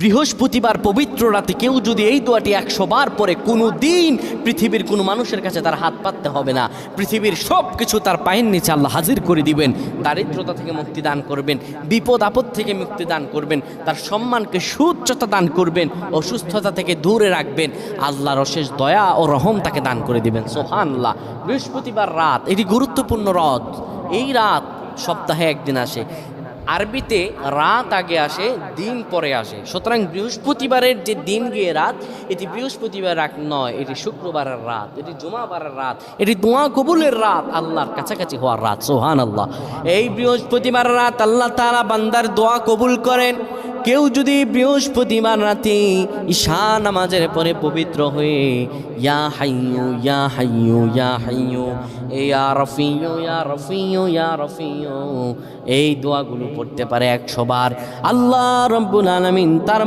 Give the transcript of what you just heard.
বৃহস্পতিবার পবিত্র রাতে কেউ যদি এই দোয়াটি 100 বার পরে কোনো দিন পৃথিবীর কোনো মানুষের কাছে তার হাত পাততে হবে না। পৃথিবীর সব কিছু তার পায়ের নিচে আল্লাহ হাজির করে দিবেন। দারিদ্রতা থেকে মুক্তি দান করবেন, বিপদ আপদ থেকে মুক্তি দান করবেন, তার সম্মানকে সুউচ্চতা দান করবেন, অসুস্থতা থেকে দূরে রাখবেন। আল্লাহর অশেষ দয়া ও রহম তাকে দান করে দিবেন। সুবহানাল্লাহ। বৃহস্পতিবার রাত এটি গুরুত্বপূর্ণ রাত। এই রাত সপ্তাহে একদিন আসে। আরবিতে রাত আগে আসে, দিন পরে আসে। সুতরাং বৃহস্পতিবারের যে দিন গিয়ে রাত, এটি বৃহস্পতিবার রাত নয়, এটি শুক্রবারের রাত, এটি জুমাবারের রাত, এটি দোয়া কবুলের রাত, আল্লাহর কাছাকাছি হওয়ার রাত। সুবহানাল্লাহ। এই বৃহস্পতিবার রাত আল্লাহ তাআলা বান্দার দোয়া কবুল করেন। কেউ যদি বৃহস্পতিবার রাতে ঈশা নামাজের পরে পবিত্র হয়ে ইয়া হাইয়ু ইয়া হাইয়ু ইয়া হাইয়ু ইয়া রফিয়ু ইয়া রফিয়ু ইয়া রফিয়ু এই দোয়াগুলো পড়তে পারে 100 বার, আল্লাহ রাব্বুল আলামিন তার